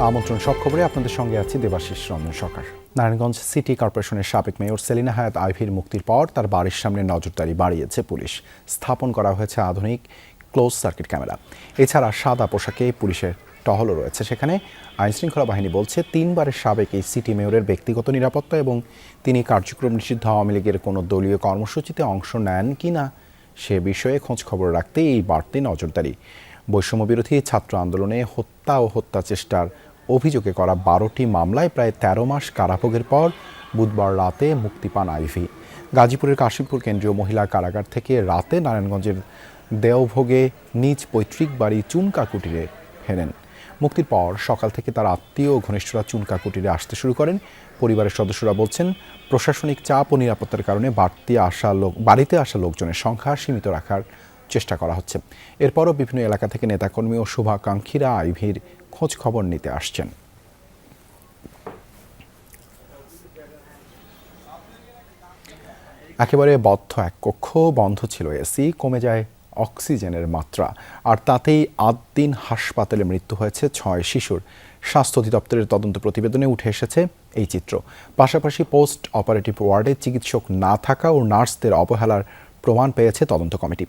আমন্ত্রণ সব খবরে আপনাদের সঙ্গে আছি দেবাশিস রঞ্জন সরকার। নারায়ণগঞ্জ সিটি কর্পোরেশনের সাবেক মেয়র সেলিনা হায়াৎ আইভীর মুক্তির পর তার বাড়ির সামনে নজরদারি বাড়িয়েছে পুলিশ। স্থাপন করা হয়েছে আধুনিক ক্লোজ সার্কিট ক্যামেরা। এছাড়া সাদা পোশাকে পুলিশের টহলও রয়েছে সেখানে। আইনশৃঙ্খলা বাহিনী বলছে 3 বারের সাবেক এই সিটি মেয়রের ব্যক্তিগত নিরাপত্তা এবং তিনি কার্যক্রম নিষিদ্ধ আওয়ামী লীগের কোনো দলীয় কর্মসূচিতে অংশ নেন কিনা সে বিষয়ে খোঁজ খবর রাখতে এই বাড়তি নজরদারি। বৈষম্য বিরোধী ছাত্র আন্দোলনে হত্যা ও হত্যা চেষ্টার অভিযোগে করা 12টি মামলায় প্রায় 13 মাস কারাভোগের পর বুধবার রাতে মুক্তি পান আইভী। গাজীপুরের কাশিমপুর কেন্দ্রীয় মহিলা কারাগার থেকে রাতে নারায়ণগঞ্জের দেওভোগে নিজ পৈতৃক বাড়ি চুনকা কুটিরে ফেরেন। মুক্তির পর সকাল থেকে তার আত্মীয় ও ঘনিষ্ঠরা চুনকা কুটিরে আসতে শুরু করেন। পরিবারের সদস্যরা বলছেন প্রশাসনিক চাপ ও নিরাপত্তার কারণে বাড়িতে আসা লোকজনের সংখ্যা সীমিত রাখার চেষ্টা করা হচ্ছে। এরপরও বিভিন্ন এলাকা থেকে নেতাকর্মী ও শুভাকাঙ্ক্ষীরা আইভীর খোঁজ খবর নিতে আসছেন। একেবারে বদ্ধ এক কক্ষ, বন্ধ ছিল এসি, কমে যায় অক্সিজেনের মাত্রা, আর তাতেই 8 দিন হাসপাতালে মৃত্যু হয়েছে 6 শিশুর। স্বাস্থ্য অধিদপ্তরের তদন্ত প্রতিবেদনে উঠে এসেছে এই চিত্র। পাশাপাশি পোস্ট অপারেটিভ ওয়ার্ডে চিকিৎসক না থাকা ও নার্সদের অবহেলার প্রমাণ পেয়েছে তদন্ত কমিটি।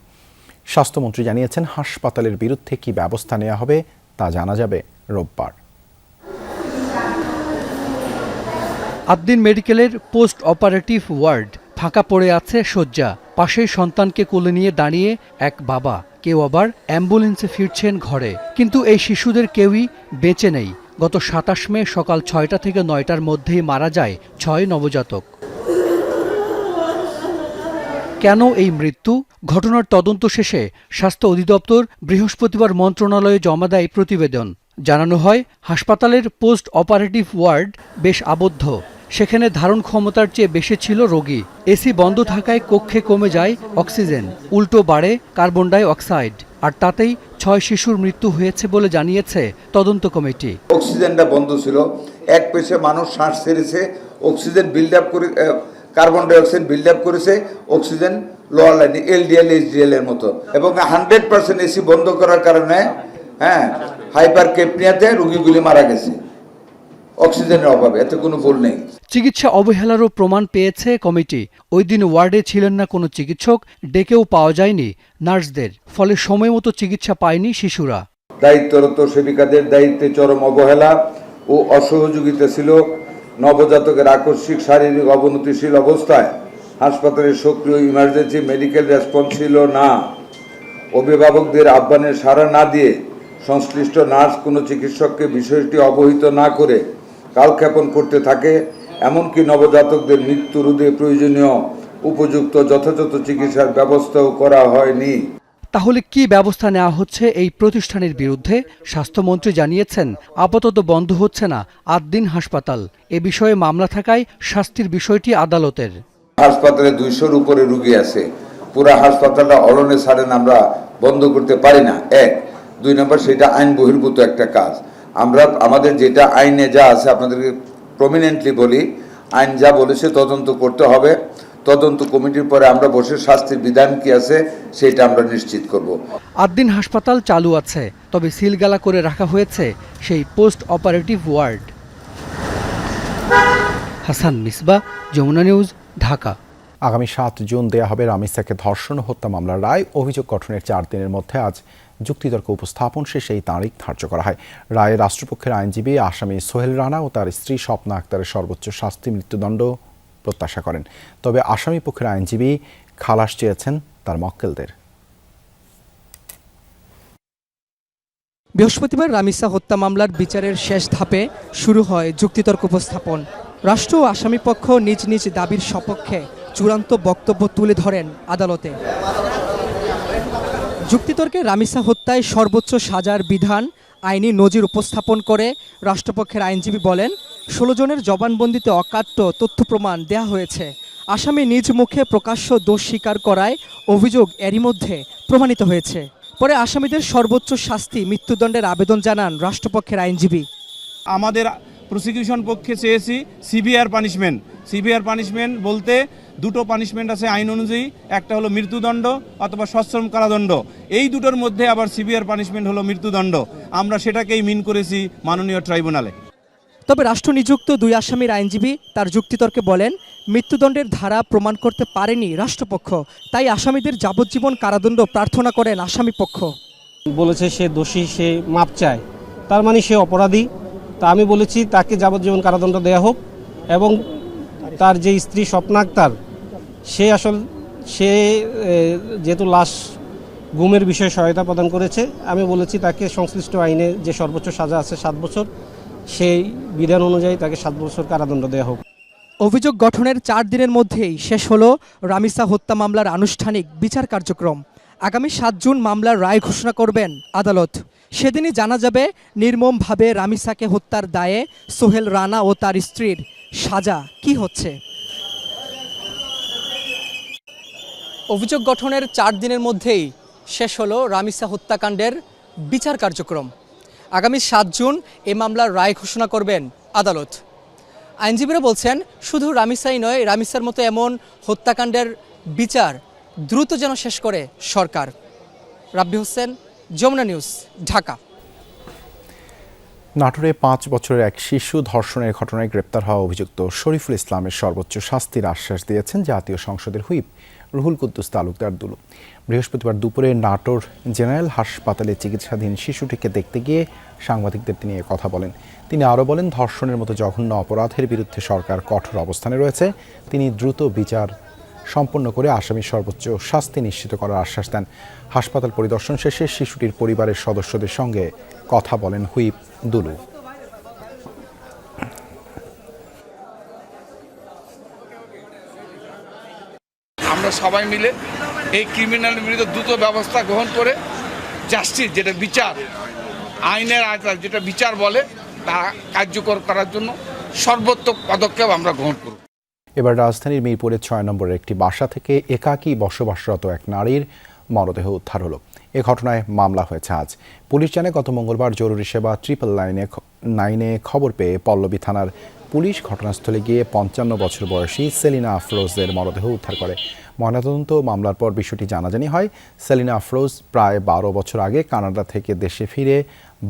স্বাস্থ্যমন্ত্রী জানিয়েছেন হাসপাতালের বিরুদ্ধে কী ব্যবস্থা নেওয়া হবে তা জানা যাবে রোববার। আদ্দিন মেডিকেলের পোস্ট অপারেটিভ ওয়ার্ড ফাঁকা পড়ে আছে শয্যা। পাশেই সন্তানকে কোলে নিয়ে দাঁড়িয়ে এক বাবা, কেউ আবার অ্যাম্বুলেন্সে ফিরছেন ঘরে। কিন্তু এই শিশুদের কেউই বেঁচে নেই। গত 27 মে সকাল 6টা থেকে 9টার মধ্যেই মারা যায় 6 নবজাতক। কেন এই মৃত্যু? ঘটনার তদন্ত শেষে স্বাস্থ্য অধিদপ্তর বৃহস্পতিবার মন্ত্রণালয়ে জমা দেয় প্রতিবেদন। জানানো হয় হাসপাতালের পোস্ট অপারেটিভ ওয়ার্ড বেশ আবদ্ধ। সেখানে ধারণ ক্ষমতার চেয়ে বেশি ছিল রোগী। এসি বন্ধ থাকায় কক্ষে কমে যায় অক্সিজেন, উল্টো বাড়ে কার্বন ডাই অক্সাইড, আর তাতেই 6 শিশুর মৃত্যু হয়েছে বলে জানিয়েছে তদন্ত কমিটি। অক্সিজেনটা বন্ধ ছিল, এক পেশে মানুষ শ্বাস ছেড়েছে, অক্সিজেন বিল্ড আপ করে, carbon die oxide build up করেছে, অক্সিজেন লোয়ার লাইনে এলডিএল এইচডিএল এর মতো, এবং 100% এসি বন্ধ করার কারণে হাইপার কেপনিয়াতে রোগীগুলি মারা গেছে অক্সিজেনের অভাবে। এতে কোনো ভুল নেই। চিকিৎসা অবহেলারও প্রমাণ পেয়েছে কমিটি। ওই দিন ওয়ার্ডে ছিলেন না কোনো চিকিৎসক, ডেকেও পাওয়া যায়নি নার্সদের, ফলে সময় মতো চিকিৎসা পায়নি শিশুরা। দায়িত্বরত সেবিকাদের দায়িত্বে চরম অবহেলা ও অসহযোগিতা ছিল। নবজাতকের আকস্মিক শারীরিক অবনতিশীল অবস্থায় হাসপাতালের সক্রিয় ইমার্জেন্সি মেডিকেল রেসপন্স ছিল না। অভিভাবকদের আহ্বানের সাড়া না দিয়ে সংশ্লিষ্ট নার্স কোনো চিকিৎসককে বিষয়টি অবহিত না করে কালক্ষেপণ করতে থাকে। এমনকি নবজাতকদের মৃত্যু রোধে প্রয়োজনীয় উপযুক্ত যথাযথ চিকিৎসার ব্যবস্থাও করা হয়নি। তাহলে কি ব্যবস্থা নেওয়া হচ্ছে এই প্রতিষ্ঠানের বিরুদ্ধে? স্বাস্থ্যমন্ত্রী জানিয়েছেন আপাতত বন্ধ হচ্ছে না আদ্দিন হাসপাতাল। এ বিষয়ে মামলা থাকায় শাস্তির বিষয়টি আদালতের। হাসপাতালে 200-র উপরে রোগী আছে, পুরা হাসপাতালটা অলনে ছাড়েন আমরা বন্ধ করতে পারি না। 1, 2 নম্বর সেটা আইন বহির্ভূত একটা কাজ। আমরা আমাদের যেটা আইনে যা আছে আপনাদেরকে প্রমিনেন্টলি বলি, আইন যা বলেছে তদন্ত করতে হবে। তদন্ত কমিটির পরে আমরা বসে শাস্তির বিধান কি আছে সেটা আমরা নিশ্চিত করব। আদ্দিন হাসপাতাল চালু আছে, তবে সিলগালা করে রাখা হয়েছে সেই post operative ward. Hasan Misba, Jamuna news, Dhaka. আগামী 7 জুন দেয়া হবে রামিসাকে ধর্ষণ ও হত্যা মামলার রায়। অভিযোগ গঠনের 4 দিনের মধ্যে আজ যুক্তিতর্ক উপস্থাপন শেষে এই তারিখ ধার্য করা হয়। রায়ে রাষ্ট্রপক্ষের আইনজীবী আসামি সোহেল রানা ও তার স্ত্রী স্বপ্না আক্তারের সর্বোচ্চ শাস্তি মৃত্যুদণ্ড প্রত্যাশা করেন। তবে আসামি পক্ষের আইনজীবী খালাস চেয়েছেন তার মক্কেলদের। বৃহস্পতিবার রামিসা হত্যা মামলার বিচারের শেষ ধাপে শুরু হয় যুক্তিতর্ক উপস্থাপন। রাষ্ট্র ও আসামিপক্ষ নিজ নিজ দাবির সপক্ষে চূড়ান্ত বক্তব্য তুলে ধরেন আদালতে। যুক্তিতর্কে রামিসা হত্যায় সর্বোচ্চ সাজার বিধান আইনি নজির উপস্থাপন করে রাষ্ট্রপক্ষের আইনজীবী বলেন, 16 জনের জবানবন্দিতে অকাট্য তথ্য প্রমাণ দেয়া হয়েছে। আসামি নিজ মুখে প্রকাশ্য দোষ স্বীকার করায় অভিযোগ এরই মধ্যে প্রমাণিত হয়েছে। পরে আসামিদের সর্বোচ্চ শাস্তি মৃত্যুদণ্ডের আবেদন জানান রাষ্ট্রপক্ষের আইনজীবী। আমাদের প্রসিকিউশন পক্ষে চেয়েছি সিভিয়ার পানিশমেন্ট বলতে দুটো পানিশমেন্ট আছে আইন অনুযায়ী, একটা হলো মৃত্যুদণ্ড অথবা সশ্রম কারাদণ্ড। এই দুটোর মধ্যে আবার সিভিয়ার পানিশমেন্ট হলো মৃত্যুদণ্ড। আমরা সেটাকেই মিন করেছি মাননীয় ট্রাইব্যুনালে। তবে রাষ্ট্রনিযুক্ত দুই আসামির আইনজীবী তার যুক্তিতর্কে বলেন, মৃত্যুদণ্ডের ধারা প্রমাণ করতে পারেনি রাষ্ট্রপক্ষ, তাই আসামিদের যাবজ্জীবন কারাদণ্ড প্রার্থনা করেন আসামিপক্ষ। বলেছে সে দোষী, সে মাপ চায়, তার মানে সে অপরাধী। তা আমি বলেছি তাকে যাবজ্জীবন কারাদণ্ড দেওয়া হোক, এবং তার যে স্ত্রী স্বপ্না আক্তার, সে যেহেতু লাশ গুমের বিষয়ে সহায়তা প্রদান করেছে, আমি বলেছি তাকে সংশ্লিষ্ট আইনে যে সর্বোচ্চ সাজা আছে 7 বছর, সেই বিধান অনুযায়ী তাকে 7 বছর কারাদণ্ড দেওয়া হোক। অভিযোগ গঠনের 4 দিনের মধ্যেই শেষ হলো রামিসা হত্যা মামলার আনুষ্ঠানিক বিচার কার্যক্রম। আগামী 7 জুন মামলার রায় ঘোষণা করবেন আদালত। সেদিনই জানা যাবে নির্মমভাবে রামিসাকে হত্যার দায়ে সোহেল রানা ও তার স্ত্রীর সাজা কি হচ্ছে। অভিযোগ গঠনের 4 দিনের মধ্যেই শেষ হলো রামিসা হত্যাকাণ্ডের বিচার কার্যক্রম। আগামী 7 জুন এ মামলার রায় ঘোষণা করবেন আদালত। আইনজীবীরা বলছেন, শুধু রামিসাই নয়, রামিসার মতো এমন হত্যাকাণ্ডের বিচার দ্রুত যেন শেষ করে সরকার। রাব্বি হোসেন, যমুনা নিউজ, ঢাকা। নাটোরে 5 বছরের এক শিশু ধর্ষণের ঘটনায় গ্রেপ্তার হওয়া অভিযুক্ত শরীফুল ইসলামের সর্বোচ্চ শাস্তির আশ্বাস দিয়েছেন জাতীয় সংসদের হুইপ রুহুল কুদ্দুস তালুকদার দুলু। বৃহস্পতিবার দুপুরে নাটোর জেনারেল হাসপাতালে চিকিৎসাধীন শিশুটিকে দেখতে গিয়ে সাংবাদিকদের তিনি কথা বলেন। তিনি আরও বলেন, ধর্ষণের মতো জঘন্য অপরাধের বিরুদ্ধে সরকার কঠোর অবস্থানে রয়েছে। তিনি দ্রুত বিচার সম্পন্ন করে আসামির সর্বোচ্চ শাস্তি নিশ্চিত করার আশ্বাস দেন। হাসপাতাল পরিদর্শন শেষে শিশুটির পরিবারের সদস্যদের সঙ্গে কথা বলেন হুইপ দুলু। আমরা সবাই মিলে এই ক্রিমিনালের বিরুদ্ধে দ্রুত ব্যবস্থা গ্রহণ করে জাস্টিস, যেটা বিচার, আইনের আওতায় যেটা বিচার বলে, তা কার্যকর করার জন্য সর্বোত্তম পদক্ষেপ আমরা গ্রহণ করব। এবার রাজধানীর মিরপুরের 6 নম্বরের একটি বাসা থেকে একাকী বসবাসরত এক নারীর মরদেহ উদ্ধার হলো। এ ঘটনায় মামলা হয়েছে আজ। পুলিশ জানায়, গত মঙ্গলবার জরুরি সেবা 999-এ খবর পেয়ে পল্লবী থানার পুলিশ ঘটনাস্থলে গিয়ে 55 বছর বয়সী সেলিনা আফরোজের মরদেহ উদ্ধার করে। ময়নাতদন্ত মামলার পর বিষয়টি জানাজানি হয়। সেলিনা আফরোজ প্রায় 12 বছর আগে কানাডা থেকে দেশে ফিরে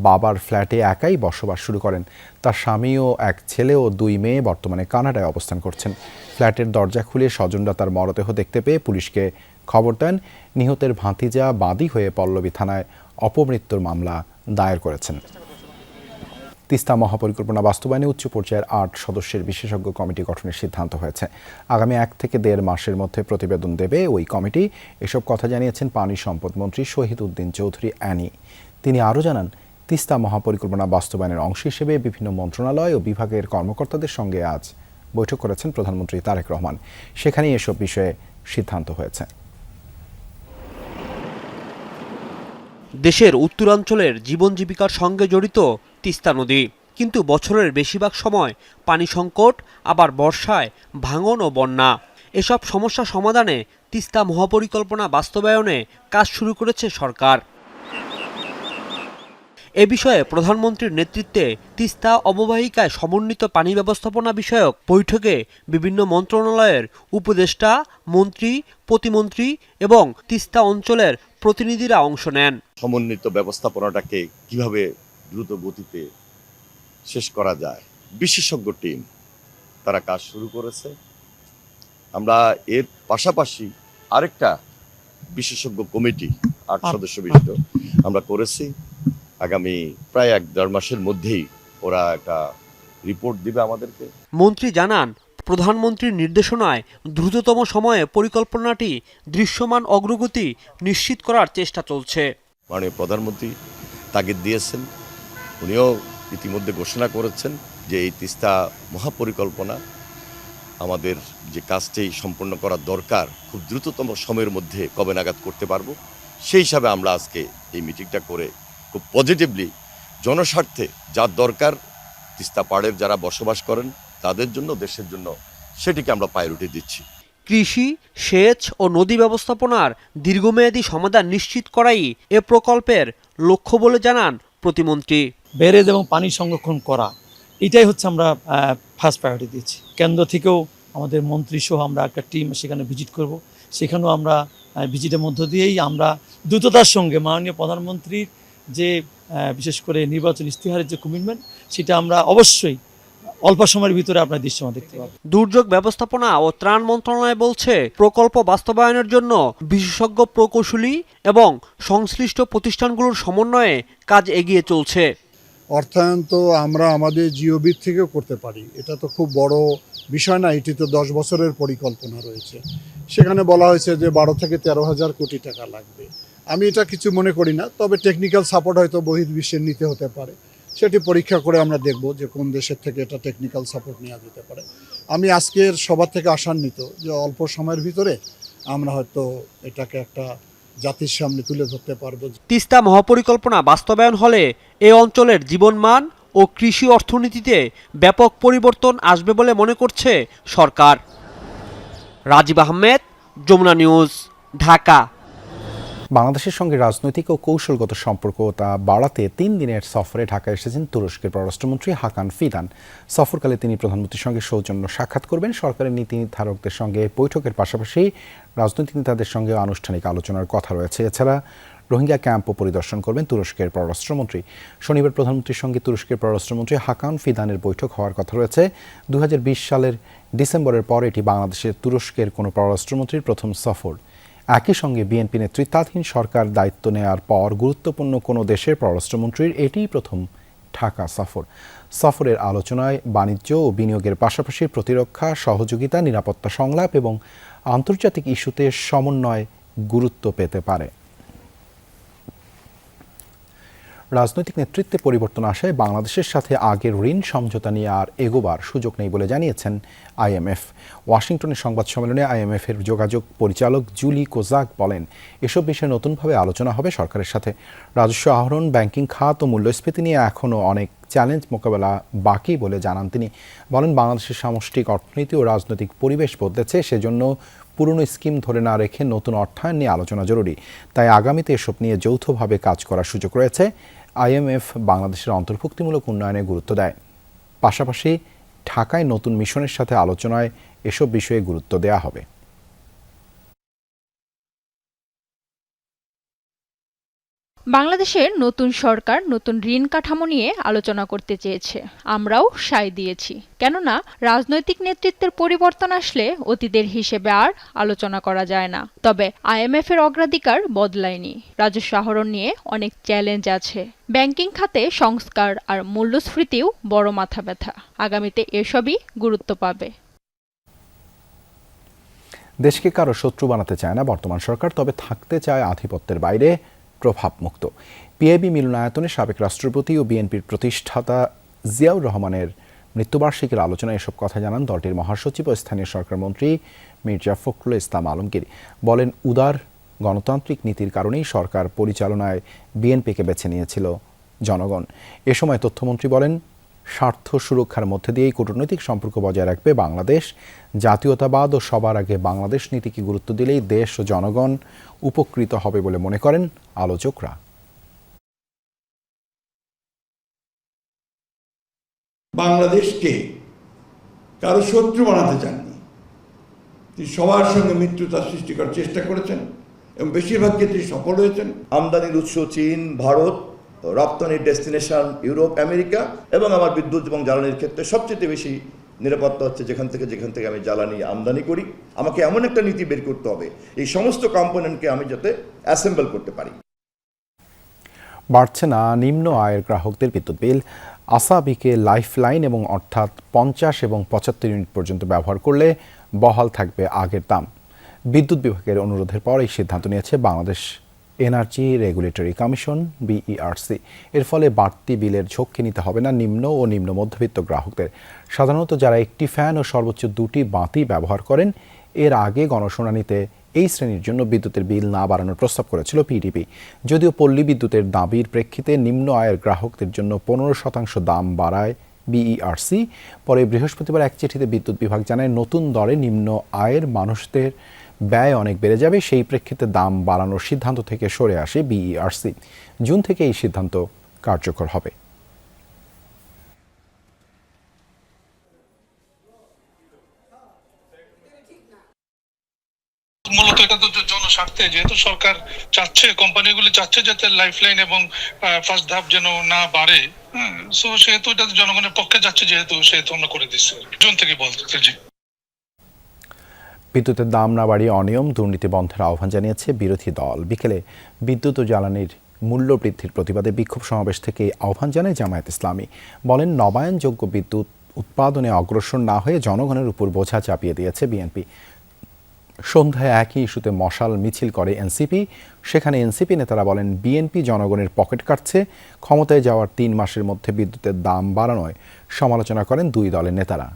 বাবার ফ্ল্যাটে একাই বসবাস শুরু করেন। তার স্বামী ও এক ছেলে ও 2 মেয়ে বর্তমানে কানাডায় অবস্থান করছেন। ফ্ল্যাটের দরজা খুলে স্বজনরা তার মরদেহ দেখতে পেয়ে পুলিশকে খবর দেন। নিহতের ভাতিজা বাদী হয়ে পল্লবী থানায় অপমৃত্যুর মামলা দায়ের করেছেন। তিস্তা মহাপরিকল্পনা বাস্তবায়নে উচ্চ পর্যায়ের 8 সদস্যের বিশেষজ্ঞ কমিটি গঠনের সিদ্ধান্ত হয়েছে। আগামী 1 থেকে 1.5 মাসের মধ্যে প্রতিবেদন দেবে ওই কমিটি। এসব কথা জানিয়েছেন পানি সম্পদ মন্ত্রী শহীদ উদ্দিন চৌধুরী অ্যানি। তিনি আরও জানান, তিস্তা মহাপরিকল্পনা বাস্তবায়নের অংশ হিসেবে বিভিন্ন মন্ত্রণালয় ও বিভাগের কর্মকর্তাদের সঙ্গে আজ বৈঠক করেছেন প্রধানমন্ত্রী তারেক রহমান। সেখানেই এসব বিষয়ে সিদ্ধান্ত হয়েছে। দেশের উত্তরাঞ্চলের জীবন জীবিকার সঙ্গে জড়িত তিস্তা নদী, কিন্তু বছরের বেশিরভাগ সময় পানি সংকট, আবার বর্ষায় ভাঙন ও বন্যা। এসব সমস্যা সমাধানে তিস্তা মহাপরিকল্পনা বাস্তবায়নে কাজ শুরু করেছে সরকার। এ বিষয়ে প্রধানমন্ত্রীর নেতৃত্বে তিস্তা অববাহিকায় সমন্বিত পানি ব্যবস্থাপনা বিষয়ক বৈঠকে বিভিন্ন মন্ত্রণালয়ের উপদেষ্টা, মন্ত্রী, প্রতিমন্ত্রী এবং তিস্তা অঞ্চলের প্রতিনিধিরা অংশ নেন। সমন্বিত ব্যবস্থাপনাটাকে কিভাবে দ্রুত গতিতে শেষ করা যায়, বিশেষজ্ঞ টিম তারা কাজ শুরু করেছে। আমরা এর পাশাপাশি আরেকটা বিশেষজ্ঞ কমিটি 8 সদস্য বিশিষ্ট আমরা করেছি। আগামী প্রায় 1-1.5 মাসের মধ্যেই ওরা একটা রিপোর্ট দিবে আমাদেরকে। মন্ত্রী জানান, প্রধানমন্ত্রীর নির্দেশনায় দ্রুততম সময়ে পরিকল্পনাটি দৃশ্যমান অগ্রগতি নিশ্চিত করার চেষ্টা চলছে। মাননীয় প্রধানমন্ত্রী তাগিদ দিয়েছেন, উনিও ইতিমধ্যে ঘোষণা করেছেন যে এই তিস্তা মহাপরিকল্পনা আমাদের যে কাজটি সম্পন্ন করা দরকার খুব দ্রুততম সময়ের মধ্যে কবে নাগাদ করতে পারবো। সেই হিসাবে আমরা আজকে এই মিটিংটা করে খুব পজিটিভলি জনস্বার্থে যা দরকার তিস্তা পাড়ের যারা বসবাস করেন তাদের জন্য, দেশের জন্য, সেটিকে আমরা প্রায়োরিটি দিচ্ছি। কৃষি, সেচ ও নদী ব্যবস্থাপনার দীর্ঘমেয়াদী সমাধান নিশ্চিত করাই এ প্রকল্পের লক্ষ্য বলে জানান প্রতিমন্ত্রী। ব্যারেজ এবং পানি সংরক্ষণ করা, এটাই হচ্ছে আমরা ফার্স্ট প্রায়োরিটি দিচ্ছি। কেন্দ্র থেকেও আমাদের মন্ত্রী সহ আমরা একটা টিম সেখানে ভিজিট করব। সেখানেও আমরা ভিজিটের মধ্য দিয়েই আমরা দ্রুততার সঙ্গে মাননীয় প্রধানমন্ত্রীর যে বিশেষ করে নির্বাচন ইস্তেহারের যে কমিটমেন্ট, সেটা আমরা অবশ্যই অল্প সময়ের ভিতরে আপনার দৃশ্যমান দেখতে পাবো। দুর্যোগ ব্যবস্থাপনা ও ত্রাণ মন্ত্রণালয় বলছে, প্রকল্প বাস্তবায়নের জন্য বিশেষজ্ঞ প্রকৌশলী এবং সংশ্লিষ্ট প্রতিষ্ঠানগুলোর সমন্বয়ে কাজ এগিয়ে চলছে। অর্থায়ন তো আমরা আমাদের জিওবি থেকেও করতে পারি, এটা তো খুব বড় বিষয় না। এটি তো 10 বছরের পরিকল্পনা রয়েছে, সেখানে বলা হয়েছে যে 12 থেকে 13,000 কোটি টাকা লাগবে। আমি এটা কিছু মনে করি না, তবে টেকনিক্যাল সাপোর্ট হয়তো বহির্বিশ্বের নিতে হতে পারে, সেটি পরীক্ষা করে আমরা দেখব যে কোন দেশের থেকে এটা টেকনিক্যাল সাপোর্ট নেওয়া যেতে পারে। আমি আজকের সভা থেকে আশান্বিত যে অল্প সময়ের ভিতরে আমরা হয়তো এটাকে একটা জাতির সামনে তুলে ধরতে পারবো। তিস্তা মহাপরিকল্পনা বাস্তবায়ন হলে এ অঞ্চলের জীবনমান ও কৃষি অর্থনীতিতে ব্যাপক পরিবর্তন আসবে বলে মনে করছে সরকার। রাজীব আহমেদ, যমুনা নিউজ, ঢাকা। বাংলাদেশের সঙ্গে রাজনৈতিক ও কৌশলগত সম্পর্ক তা বাড়াতে 3 দিনের সফরে ঢাকায় এসেছেন তুরস্কের পররাষ্ট্রমন্ত্রী হাকান ফিদান। সফরকালে তিনি প্রধানমন্ত্রীর সঙ্গে সৌজন্য সাক্ষাৎ করবেন। সরকারের নীতি নির্ধারকদের সঙ্গে বৈঠকের পাশাপাশি রাজনৈতিক নেতাদের সঙ্গে আনুষ্ঠানিক আলোচনার কথা রয়েছে। এছাড়া রোহিঙ্গা ক্যাম্পও পরিদর্শন করবেন তুরস্কের পররাষ্ট্রমন্ত্রী। শনিবার প্রধানমন্ত্রীর সঙ্গে তুরস্কের পররাষ্ট্রমন্ত্রী হাকান ফিদানের বৈঠক হওয়ার কথা রয়েছে। 2020 সালের ডিসেম্বরের পর এটি বাংলাদেশের তুরস্কের কোনো পররাষ্ট্রমন্ত্রীর প্রথম সফর। একই সঙ্গে বিএনপি নেতৃত্বাধীন সরকার দায়িত্ব নেওয়ার পর গুরুত্বপূর্ণ কোনো দেশের পররাষ্ট্রমন্ত্রীর এটিই প্রথম ঢাকা সফর। সফরের আলোচনায় বাণিজ্য ও বিনিয়োগের পাশাপাশি প্রতিরক্ষা, সহযোগিতা, নিরাপত্তা সংলাপ এবং আন্তর্জাতিক ইস্যুতে সমন্বয় গুরুত্ব পেতে পারে। রাজনৈতিক নেতৃত্বে পরিবর্তন আসায় বাংলাদেশের সাথে আগের ঋণ সমঝোতা নিয়ে আর এগোবার সুযোগ নেই বলে জানিয়েছেন আইএমএফ। ওয়াশিংটনের সংবাদ সম্মেলনে আইএমএফের যোগাযোগ পরিচালক জুলি কোজাক বলেন, এসব বিষয়ে নতুনভাবে আলোচনা হবে সরকারের সাথে। রাজস্ব আহরণ, ব্যাংকিং খাত ও মূল্যস্ফীতি নিয়ে এখনও অনেক চ্যালেঞ্জ মোকাবেলা বাকি বলে জানান তিনি। বলেন, বাংলাদেশের সামষ্টিক অর্থনীতি ও রাজনৈতিক পরিবেশ বদলেছে, সেজন্য পুরনো স্কিম ধরে না রেখে নতুন অর্থায়ন নিয়ে আলোচনা জরুরি। তাই আগামীতে এসব নিয়ে যৌথভাবে কাজ করার সুযোগ রয়েছে। আইএমএফ বাংলাদেশের অন্তর্ভুক্তিমূলক উন্নয়নে গুরুত্ব দেয়, পাশাপাশি ঢাকায় নতুন মিশনের সাথে আলোচনায় এসব বিষয়ে গুরুত্ব দেওয়া হবে। বাংলাদেশের নতুন সরকার নতুন ঋণ কাঠামো নিয়ে আলোচনা করতে চেয়েছে। আমরাও সায় দিয়েছি, কেননা রাজনৈতিক নেতৃত্বের পরিবর্তন আসলে অতীতের হিসেবে আর আলোচনা করা যায় না। তবে আইএমএফ এর অগ্রাধিকার বদলায়নি। রাজস্ব আহরণ নিয়ে অনেক চ্যালেঞ্জ আছে, ব্যাংকিং খাতে সংস্কার আর মূল্যস্ফীতিও বড় মাথা ব্যথা। আগামীতে এসবই গুরুত্ব পাবে। দেশকে কারো শত্রু বানাতে চায় না বর্তমান সরকার, তবে থাকতে চায় আধিপত্যের বাইরে, প্রভাবমুক্ত। পিআইবি মিলনায়তনে সাবেক রাষ্ট্রপতি ও বিএনপির প্রতিষ্ঠাতা জিয়াউর রহমানের মৃত্যুবার্ষিকীর আলোচনায় এসব কথা জানান দলটির মহাসচিব ও স্থানীয় সরকারমন্ত্রী মির্জা ফখরুল ইসলাম আলমগীর। বলেন, উদার গণতান্ত্রিক নীতির কারণেই সরকার পরিচালনায় বিএনপিকে বেছে নিয়েছিল জনগণ। এ সময় তথ্যমন্ত্রী বলেন, স্বার্থ সুরক্ষার মধ্যে দিয়েই কূটনৈতিক সম্পর্ক বজায় রাখবে বাংলাদেশ। জাতীয়তাবাদ ও সবার আগে বাংলাদেশ নীতিকে গুরুত্ব দিলেই দেশ ও জনগণ উপকৃত হবে বলে মনে করেন আলোচকরা। বাংলাদেশকে কারো শত্রু বানাতে চাননি, তিনি সবার সঙ্গে মিত্রতা সৃষ্টি করার চেষ্টা করেছেন এবং বেশিরভাগ ক্ষেত্রে সফল হয়েছেন। আমদানির উৎস চীন, ভারত, রপ্তানির ডেস্টিনেশন ইউরোপ, আমেরিকা এবং আমার বিদ্যুৎ এবং জ্বালানির ক্ষেত্রে সবচেয়ে বেশি নিরাপত্তা হচ্ছে যেখান থেকে আমি জ্বালানি আমদানি করি। আমাকে এমন একটা নীতি বের করতে হবে এই সমস্ত কম্পোনেন্টকে আমি যাতে অ্যাসেম্বল করতে পারি। বাড়ছে না নিম্ন আয়ের গ্রাহকদের বিদ্যুৎ বিল। আসাবিকে লাইফলাইন এবং অর্থাৎ 50 এবং 75 ইউনিট পর্যন্ত ব্যবহার করলে বহাল থাকবে আগের দাম। বিদ্যুৎ বিভাগের অনুরোধের পর এই সিদ্ধান্ত নিয়েছে Bangladesh energy regulatory commission BERC. এর ফলে বাড়তি বিলের ঝক্কি নিতে হবে না নিম্ন ও নিম্ন মধ্যবিত্ত গ্রাহকদের। সাধারণত যারা একটি ফ্যান ও সর্বোচ্চ 2টি বাতি ব্যবহার করেন, এর আগে গণশুনানিতে এই শ্রেণীর জন্য বিদ্যুতের বিল না বাড়ানোর প্রস্তাব করেছিল পিডিপি। যদিও পল্লী বিদ্যুতের দাবির প্রেক্ষিতে নিম্ন আয়ের গ্রাহকদের জন্য 15% দাম বাড়ায় বিইআরসি। পরে বৃহস্পতিবার এক চিঠিতে বিদ্যুৎ বিভাগ জানায়, নতুন দরে নিম্ন আয়ের মানুষদের ব্যয় অনেক বেড়ে যাবে, সেই প্রেক্ষিতে দাম বাড়ানোর সিদ্ধান্ত থেকে সরে আসে বিইআরসি। জুন থেকে এই সিদ্ধান্ত কার্যকর হবে। এটা তো জনস্বার্থে, যেহেতু সরকার চাচ্ছে, কোম্পানিগুলি চাচ্ছে যাতে লাইফলাইন এবং ফার্স্ট ধাপ যেন না বাড়ে, সো সেহেতু এটা জনগণের পক্ষে যাচ্ছে, সেহেতু আমরা করে দিচ্ছি জুন থেকে বলতে। জি, বিদ্যুতের দাম না বাড়িয়ে অনিয়ম দুর্নীতি বন্ধের আহ্বান জানিয়েছে বিরোধী দল। বিকেলে বিদ্যুৎ ও জ্বালানির মূল্য বৃদ্ধির প্রতিবাদে বিক্ষোভ সমাবেশ থেকে আহ্বান জানায় জামায়াত ইসলামী। বলেন, নবায়নযোগ্য বিদ্যুৎ উৎপাদনে অগ্রসর না হয়ে জনগণের উপর বোঝা চাপিয়ে দিয়েছে বিএনপি। সন্ধ্যায় একই ইস্যুতে মশাল মিছিল করে এনসিপি। সেখানে এনসিপি নেতারা বলেন, বিএনপি জনগণের পকেট কাটছে। ক্ষমতায় যাওয়ার 3 মাসের মধ্যে বিদ্যুতের দাম বাড়ানোয় সমালোচনা করেন দুই দলের নেতারা।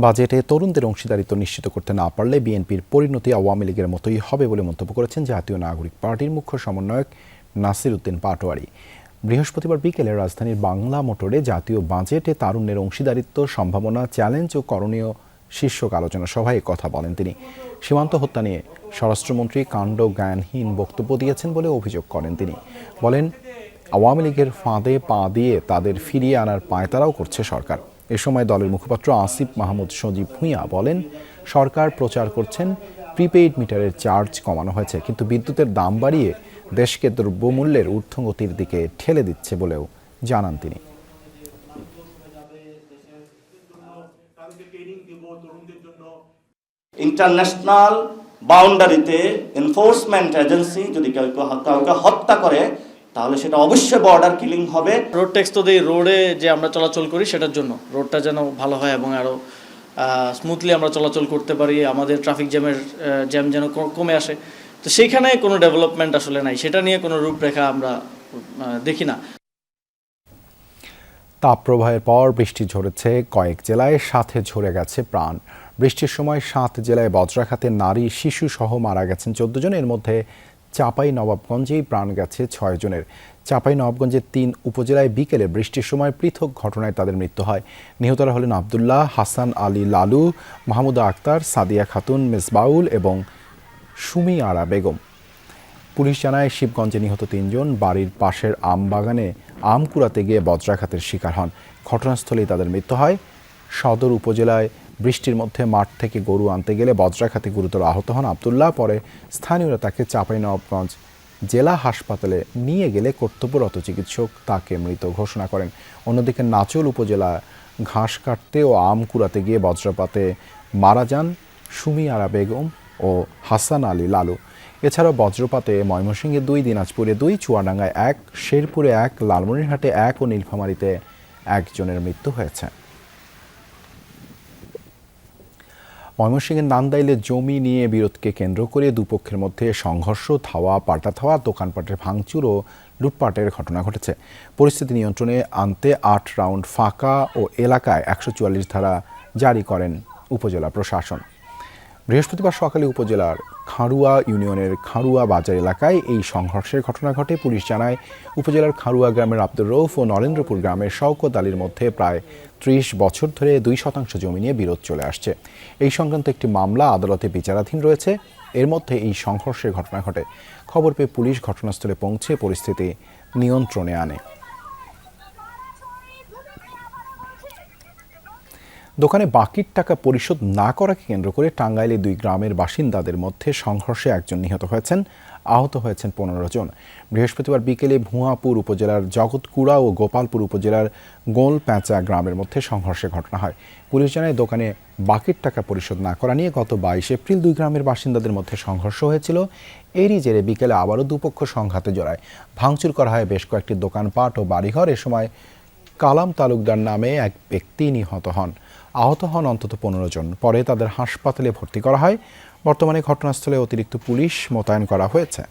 বাজেটে তরুণদের অংশীদারিত্ব নিশ্চিত করতে না পারলে বিএনপির পরিণতি আওয়ামী লীগের মতোই হবে বলে মন্তব্য করেছেন জাতীয় নাগরিক পার্টির মুখ্য সমন্বয়ক নাসির উদ্দিন পাটোয়ারি। বৃহস্পতিবার বিকেলে রাজধানীর বাংলা মোটরে জাতীয় বাজেটে তারুণ্যের অংশীদারিত্ব, সম্ভাবনা, চ্যালেঞ্জ ও করণীয় শীর্ষক আলোচনা সভায় কথা বলেন তিনি। সীমান্ত হত্যা নিয়ে স্বরাষ্ট্রমন্ত্রী কাণ্ড জ্ঞানহীন বক্তব্য দিয়েছেন বলে অভিযোগ করেন তিনি। বলেন, আওয়ামী লীগের ফাঁদে পা দিয়ে তাদের ফিরিয়ে আনার পায়তারাও করছে সরকার। এ সময় দলের মুখপাত্র আসিফ মাহমুদ সজীব ভূঁইয়া বলেন, সরকার প্রচার করছেন প্রিপেইড মিটারের চার্জ কমানো হয়েছে, কিন্তু বিদ্যুতের দাম বাড়িয়ে দেশকে দ্রব্যমূল্যের ঊর্ধ্বগতির দিকে ঠেলে দিচ্ছে বলেও জানান তিনি। ইন্টারন্যাশনাল বাউন্ডারিতে এনফোর্সমেন্ট এজেন্সি যদি কাউকে হত্যা করে, তাহলে সেটা অবশ্যই বর্ডার কিলিং হবে। রোড ট্যাক্স তো দিই রোডে যে আমরা চলাচল করি সেটার জন্য, রোডটা যেন ভালো হয় এবং আরও স্মুথলি আমরা চলাচল করতে পারি, আমাদের ট্রাফিক জ্যাম যেন কমে আসে। তো সেইখানে কোনো ডেভেলপমেন্ট আসলে নাই, সেটা নিয়ে কোনো রূপরেখা আমরা দেখি না। তাপপ্রবাহের পর বৃষ্টি ঝরেছে কয়েক জেলায়, সাথে ঝরে গেছে প্রাণ। বৃষ্টির সময় 7 জেলায় বজ্রাঘাতে নারী শিশু সহ মারা গেছেন 14 জন। এর মধ্যে চাঁপাইনবাবগঞ্জেই প্রাণ গেছে 6 জনের। চাঁপাইনবাবগঞ্জের 3 উপজেলায় বিকেলে বৃষ্টির সময় পৃথক ঘটনায় তাদের মৃত্যু হয়। নিহতরা হলেন আবদুল্লাহ, হাসান আলী লালু, মাহমুদা আক্তার, সাদিয়া খাতুন, মেজবাউল এবং সুমি আরা বেগম। পুলিশ জানায়, শিবগঞ্জে নিহত 3 জন বাড়ির পাশের আম বাগানে আম কুড়াতে গিয়ে বজ্রাঘাতের শিকার হন। ঘটনাস্থলেই তাদের মৃত্যু হয়। সদর উপজেলায় বৃষ্টির মধ্যে মাঠ থেকে গরু আনতে গেলে বজ্রাঘাতে গুরুতর আহত হন আবদুল্লাহ। পরে স্থানীয়রা তাকে চাঁপাইনবাবগঞ্জ জেলা হাসপাতালে নিয়ে গেলে কর্তব্যরত চিকিৎসক তাকে মৃত ঘোষণা করেন। অন্যদিকে নাচল উপজেলা ঘাস কাটতে ও আম কুড়াতে গিয়ে বজ্রপাতে মারা যান সুমি আরা বেগম ও হাসান আলী লালু। এছাড়াও বজ্রপাতে ময়মনসিংহে 2, দিনাজপুরে 2, চুয়াডাঙ্গায় 1, শেরপুরে 1, লালমনিরহাটে 1 ও নীলফামারীতে 1 জনের মৃত্যু হয়েছে। ময়মনসিংহের নান্দাইলে জমি নিয়ে বিরোধকে কেন্দ্র করে দুপক্ষের মধ্যে সংঘর্ষ, ধাওয়া পাল্টা, দোকানপাটের ভাঙচুর ও লুটপাটের ঘটনা ঘটেছে। পরিস্থিতি নিয়ন্ত্রণে আনতে 8 রাউন্ড ফাঁকা ও এলাকায় 144 ধারা জারি করেন উপজেলা প্রশাসন। বৃহস্পতিবার সকালে উপজেলার খাড়ুয়া ইউনিয়নের খাড়ুয়া বাজার এলাকায় এই সংঘর্ষের ঘটনা ঘটে। পুলিশ জানায়, উপজেলার খাড়ুয়া গ্রামের আব্দুর রৌফ ও নরেন্দ্রপুর গ্রামের শওকত আলীর মধ্যে প্রায় 30 বছর ধরে 2% জমি নিয়ে বিরোধ চলে আসছে। এই সংক্রান্ত একটি মামলা আদালতে বিচারাধীন রয়েছে। এর মধ্যে এই সংঘর্ষের ঘটনা ঘটে। খবর পেয়ে পুলিশ ঘটনাস্থলে পৌঁছে পরিস্থিতি নিয়ন্ত্রণে আনে। দোকানে বাকির টাকা পরিশোধ না করাকে কেন্দ্র করে টাঙ্গাইলে 2 গ্রামের বাসিন্দাদের মধ্যে সংঘর্ষে 1 জন নিহত হয়েছেন, আহত হয়েছেন 15 জন। বৃহস্পতিবার বিকেলে ভুয়াপুর উপজেলার জগৎকুড়া ও গোপালপুর উপজেলার গোলপ্যাঁচা গ্রামের মধ্যে সংঘর্ষের ঘটনা হয়। পুলিশ জানায়, দোকানে বাকির টাকা পরিশোধ না করা নিয়ে গত 22 এপ্রিল 2 গ্রামের বাসিন্দাদের মধ্যে সংঘর্ষ হয়েছিল। এরই জেরে বিকেলে আবারও দুপক্ষ সংঘাতে জড়ায়। ভাঙচুর করা হয় বেশ কয়েকটি দোকানপাট ও বাড়িঘর। এ সময় কালাম তালুকদার নামে এক ব্যক্তি নিহত হন। আহত হন অন্তত 15 জন। পরে তাদের হাসপাতালে ভর্তি করা হয়। বর্তমানে ঘটনাস্থলে অতিরিক্ত পুলিশ মোতায়েন করা হয়েছে।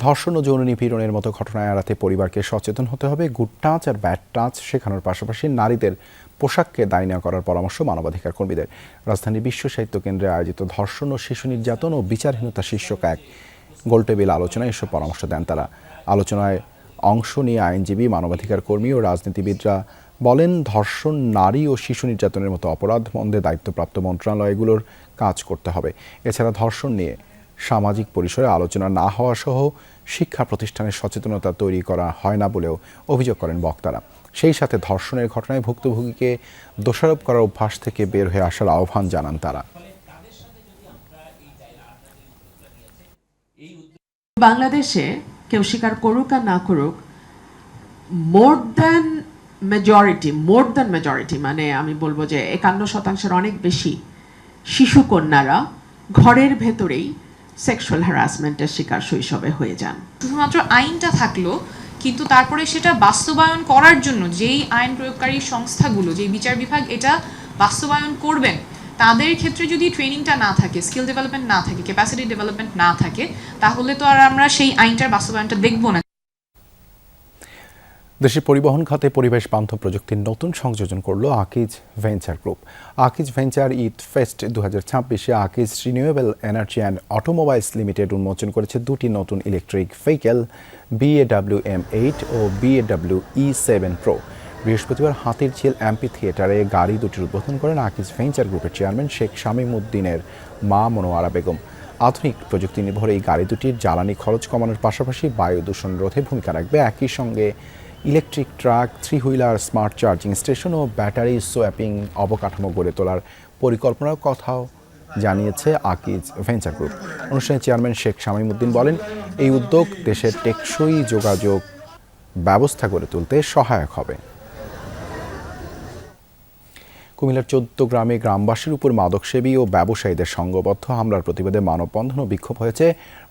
ধর্ষণ ও যৌন নিপীড়নের মতো ঘটনা এড়াতে পরিবারকে সচেতন হতে হবে। গুড টাচ আর ব্যাড টাচ শেখানোর পাশাপাশি নারীদের পোশাককে দায়ী না করার পরামর্শ মানবাধিকার কর্মীদের। রাজধানীর বিশ্ব সাহিত্য কেন্দ্রে আয়োজিত ধর্ষণ ও শিশু নির্যাতন ও বিচারহীনতা শীর্ষক এক গোলটেবিল আলোচনায় এসব পরামর্শ দেন তারা। আলোচনায় অংশ নিয়ে আইনজীবী, মানবাধিকার কর্মী ও রাজনীতিবিদরা বলেন, ধর্ষণ, নারী ও শিশু নির্যাতনের মতো অপরাধ বন্ধে দায়িত্বপ্রাপ্ত মন্ত্রণালয়গুলোর কাজ করতে হবে। এছাড়া ধর্ষণ নিয়ে সামাজিক পরিসরে আলোচনা না হওয়া সহ শিক্ষা প্রতিষ্ঠানের সচেতনতা তৈরি করা হয় না বলেও অভিযোগ করেন বক্তারা। সেই সাথে ধর্ষণের ঘটনায় ভুক্তভোগীকে দোষারোপ করার অভ্যাস থেকে বের হয়ে আসার আহ্বান জানান তারা। বাংলাদেশে কেউ স্বীকার করুক আর না করুক, মোর দ্যান মেজরিটি, মানে আমি বলবো যে 51% অনেক বেশি শিশু কন্যারা ঘরের ভেতরেই সেক্সুয়াল হ্যারাসমেন্টের শিকার শৈশবে হয়ে যান। শুধুমাত্র আইনটা থাকলো, কিন্তু তারপরে সেটা বাস্তবায়ন করার জন্য যেই আইন প্রয়োগকারী সংস্থাগুলো, যেই বিচার বিভাগ এটা বাস্তবায়ন করবেন, তাদের ক্ষেত্রে যদি ট্রেনিংটা না থাকে, স্কিল ডেভেলপমেন্ট না থাকে, ক্যাপাসিটি ডেভেলপমেন্ট না থাকে, তাহলে তো আর আমরা সেই আইনটার বাস্তবায়নটা দেখব না। দেশের পরিবহন খাতে পরিবেশ বান্ধব প্রযুক্তির নতুন সংযোজন করল Akij venture group. Akij venture Eid fest 2026-এ Akij renewable energy and automobiles limited উন্মোচন করেছে দুটি নতুন ইলেকট্রিক ভেহিকেল, BAW M8 ও BAW E7 Pro। বৃহস্পতিবার হাতিরঝিল অ্যাম্পি থিয়েটারে গাড়ি দুটির উদ্বোধন করেন আকিজ ভেঞ্চার গ্রুপের চেয়ারম্যান শেখ শামীম উদ্দিনের মা মনোয়ারা বেগম। আধুনিক প্রযুক্তি নির্ভর এই গাড়ি দুটির জ্বালানি খরচ কমানোর পাশাপাশি বায়ু দূষণ রোধে ভূমিকা রাখবে। একই সঙ্গে electric truck, 3 wheeler, smart charging station ও ব্যাটারি সোয়াপিং অবকাঠামো গড়ে তোলার পরিকল্পনার কথাও জানিয়েছে আকিজ ভেঞ্চার গ্রুপ। অনুষ্ঠানে চেয়ারম্যান শেখ শামীম উদ্দিন বলেন, এই উদ্যোগ দেশের টেকসই যোগাযোগ ব্যবস্থা গড়ে তুলতে সহায়ক হবে। কুমিল্লার 14 গ্রামে গ্রামবাসীর উপর মাদকসেবী ও ব্যবসায়ীদের সংঘবদ্ধ হামলার প্রতিবাদে মানববন্ধন ও বিক্ষোভ হয়েছে।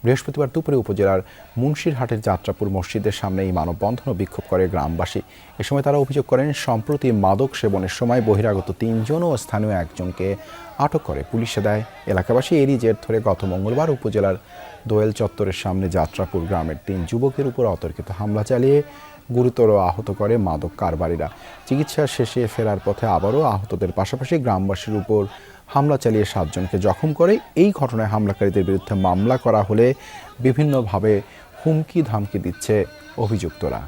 বৃহস্পতিবার দুপুরে উপজেলার মুন্সিরহাটের যাত্রাপুর মসজিদের সামনে এই মানববন্ধন ও বিক্ষোভ করে গ্রামবাসী। এ সময় তারা অভিযোগ করেন, সম্প্রতি মাদক সেবনের সময় বহিরাগত 3 জন ও স্থানীয় একজনকে আটক করে পুলিশে দেয় এলাকাবাসী। এরই জের ধরে গত মঙ্গলবার উপজেলার দোয়েল চত্বরের সামনে যাত্রাপুর গ্রামের 3 যুবকের উপর অতর্কিত হামলা চালিয়ে গুরুতর আহত করে মাদক কারবারিরা। চিকিৎসা শেষে ফেরার পথে আবারও আহতদের পাশাপাশি গ্রামবাসীর উপর হামলা চালিয়ে 7 জনকে জখম করে। এই ঘটনায় হামলাকারীদের বিরুদ্ধে মামলা করা হলে বিভিন্নভাবে হুমকি ধামকি দিচ্ছে অভিযুক্তরা।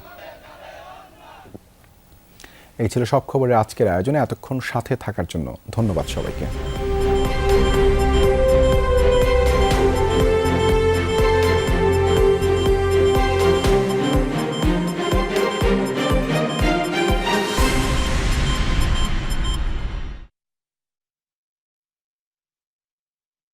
এই ছিল সব খবরের আজকের আয়োজনে। এতক্ষণ সাথে থাকার জন্য ধন্যবাদ সবাইকে।